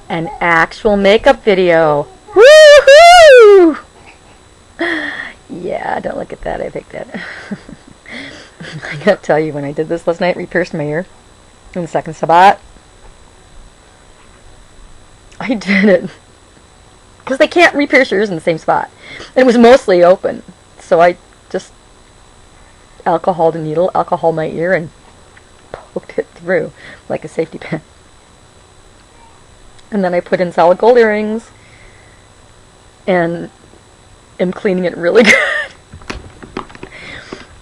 An actual makeup video. Woohoo! Yeah, don't look at that. I picked it. I gotta tell you, when I did this last night, re-pierced my ear in the second spot. I did it because they can't re-pierce your ears in the same spot. And it was mostly open, so I just alcoholed a needle, alcoholed my ear, and poked it through like a safety pin. And then I put in solid gold earrings and am cleaning it really good.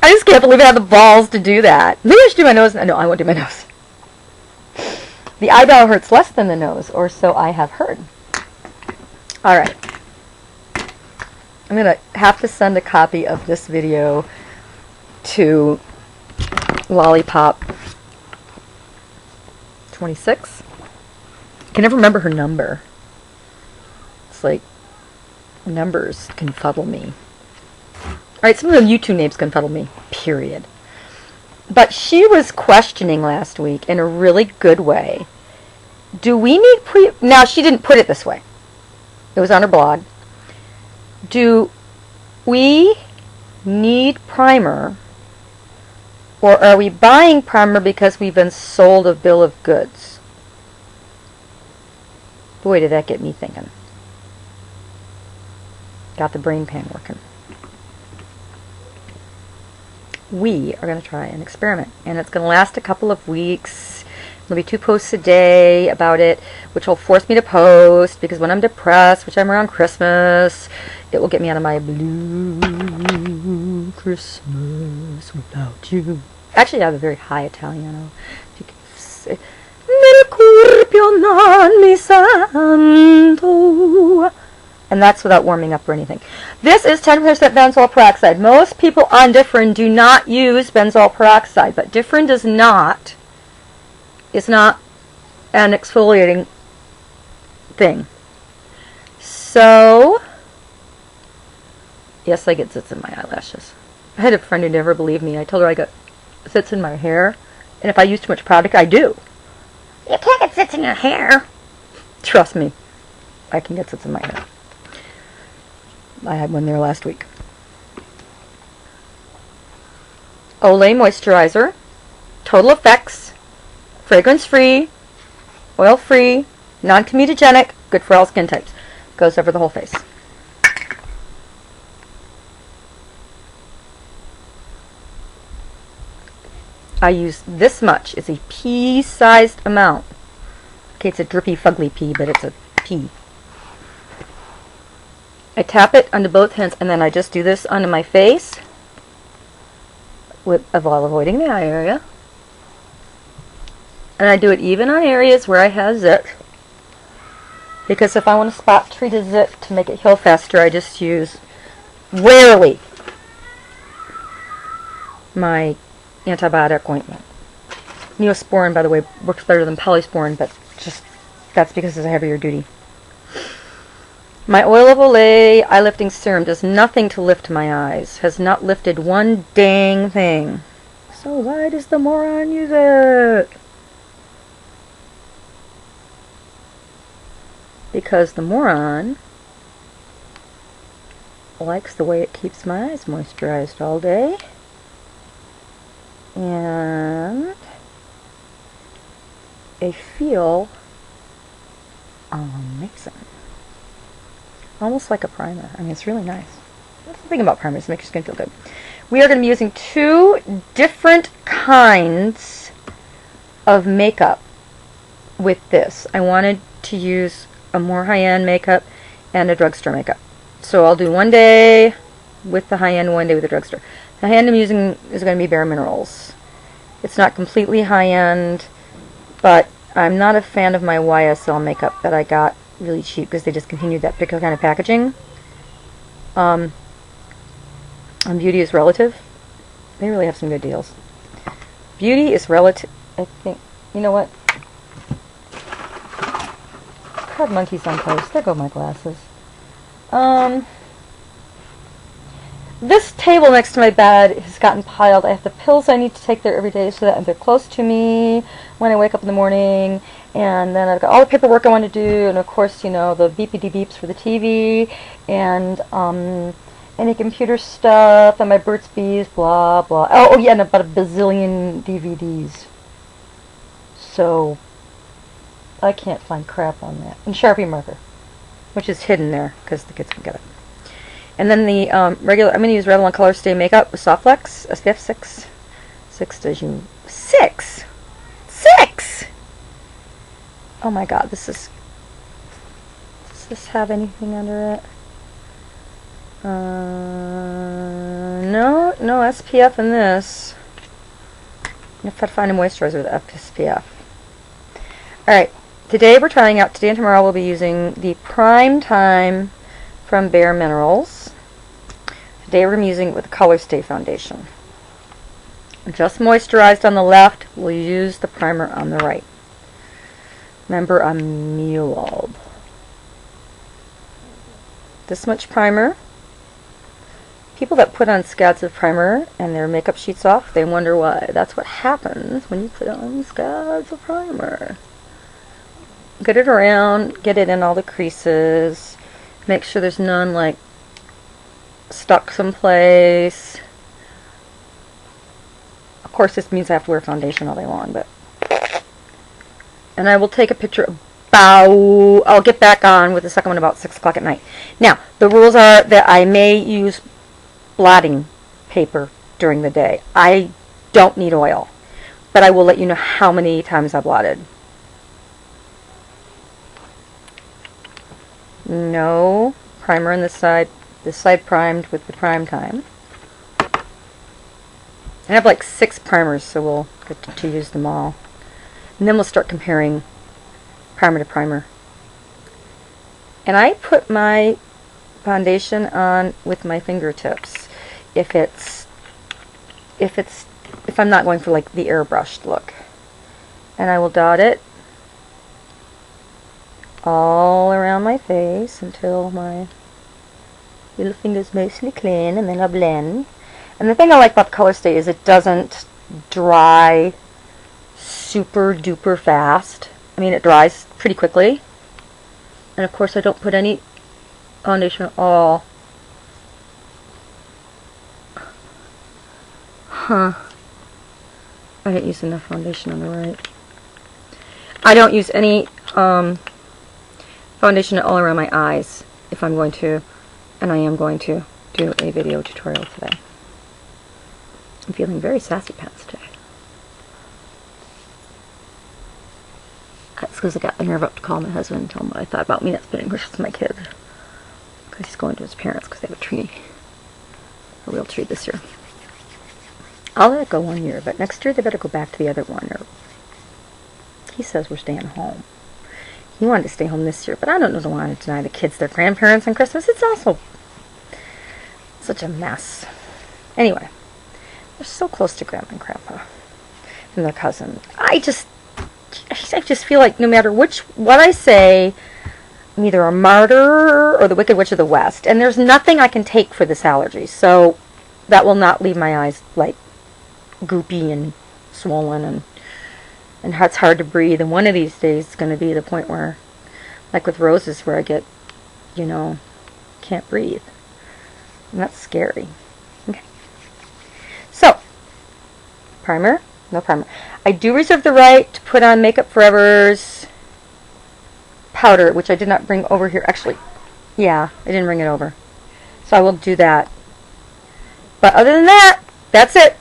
I just can't believe I had the balls to do that. Maybe I should do my nose. No, I won't do my nose. The eyebrow hurts less than the nose, or so I have heard. Alright. I'm going to have to send a copy of this video to Lollipop 26. I can never remember her number. It's like, numbers confuddle me. Alright, some of the YouTube names confuddle me, period. But she was questioning last week in a really good way. Do we need now, she didn't put it this way. It was on her blog. Do we need primer, or are we buying primer because we've been sold a bill of goods? Boy, did that get me thinking. Got the brain pan working. We are going to try an experiment, and it's going to last a couple of weeks. There'll be 2 posts a day about it, which will force me to post, because when I'm depressed, which I'm around Christmas, it will get me out of my blue Christmas without you. Actually, I have a very high Italiano. If you could say, Nel cuore non mi santo. And that's without warming up or anything. This is 10% benzoyl peroxide. Most people on Differin do not use benzoyl peroxide, but Differin is not an exfoliating thing. So, yes, I get zits in my eyelashes. I had a friend who never believed me. I told her I got zits in my hair, and if I use too much product, I do. You can't get zits in your hair. Trust me, I can get zits in my hair. I had one there last week. Olay Moisturizer. Total Effects. Fragrance-free. Oil-free. Non-comedogenic. Good for all skin types. Goes over the whole face. I use this much. It's a pea-sized amount. Okay, it's a drippy, fugly pea, but it's a pea. I tap it onto both hands, and then I just do this onto my face, while avoiding the eye area. And I do it even on areas where I have zit, because if I want to spot treat a zit to make it heal faster, I just use, rarely, my antibiotic ointment. Neosporin, by the way, works better than polysporin, but just that's because it's a heavier duty. My Oil of Olay eye lifting serum does nothing to lift my eyes. Has not lifted one dang thing. So why does the moron use it? Because the moron likes the way it keeps my eyes moisturized all day. And they feel amazing. Almost like a primer. I mean, it's really nice. That's the thing about primers, it makes your skin feel good. We are going to be using 2 different kinds of makeup with this. I wanted to use a more high-end makeup and a drugstore makeup. So I'll do one day with the high-end, one day with the drugstore. The high-end I'm using is going to be Bare Minerals. It's not completely high-end, but I'm not a fan of my YSL makeup that I got really cheap because they discontinued that particular kind of packaging. And Beauty is Relative. They really have some good deals. Beauty is Relative. I think, you know what? I have monkeys on post. There go my glasses. this table next to my bed has gotten piled. I have the pills I need to take there every day so that they're close to me when I wake up in the morning. And then I've got all the paperwork I want to do, and of course, you know, the beepity beeps for the TV, and any computer stuff, and my Burt's Bees, blah, blah. Oh yeah, and about a bazillion DVDs. So, I can't find crap on that. And Sharpie marker, which is hidden there, because the kids can get it. And then the regular, I'm going to use Revlon Color Stay Makeup with Soft Flex, SPF 6. 6 does you... 6! 6! Oh my god, this is... Does this have anything under it? No SPF in this. I have to find a moisturizer with SPF. Alright, today we're trying out, today and tomorrow we'll be using the Prime Time from Bare Minerals. Today we're using it with the Color Stay Foundation. Just moisturized on the left, we'll use the primer on the right. Remember, I'm mule. This much primer. People that put on scads of primer and their makeup sheets off, they wonder why. That's what happens when you put on scads of primer. Get it around, get it in all the creases. Make sure there's none like stuck someplace. Of course, this means I have to wear foundation all day long, but... And I will take a picture about... I'll get back on with the second one about 6 o'clock at night. Now, the rules are that I may use blotting paper during the day. I don't need oil, but I will let you know how many times I blotted. No primer on this side primed with the Prime Time. I have like 6 primers, so we'll get to use them all. And then we'll start comparing primer to primer. And I put my foundation on with my fingertips if I'm not going for like the airbrushed look. And I will dot it all around my face until my little finger's mostly clean, and then I'll blend. And the thing I like about the Color Stay is it doesn't dry super duper fast. I mean, it dries pretty quickly. And of course I don't put any foundation at all. Huh. I didn't use enough foundation on the right. I don't use any foundation all around my eyes if I'm going to, and I am going to do a video tutorial today. I'm feeling very sassy pants today. That's because I got the nerve up to call my husband and tell him what I thought about me not spending Christmas with my kids. Because he's going to his parents because they have a tree. A real tree this year. I'll let it go 1 year, but next year they better go back to the other one. Or he says we're staying home. He wanted to stay home this year, but I don't know, want to deny the kids their grandparents on Christmas. It's also such a mess. Anyway, they're so close to Grandma and Grandpa and their cousin. I just feel like no matter what I say, I'm either a martyr or the Wicked Witch of the West. And there's nothing I can take for this allergy, so that will not leave my eyes like goopy and swollen, and it's hard to breathe. And one of these days is going to be the point where, like with roses, where I get, you know, can't breathe. And that's scary. Okay. So, primer. No primer. I do reserve the right to put on Makeup Forever's powder, which I did not bring over here. Actually, yeah, I didn't bring it over. So I will do that. But other than that, that's it.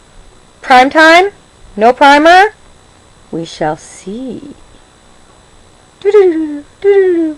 Prime Time, no primer. We shall see. Doo -doo -doo -doo -doo -doo.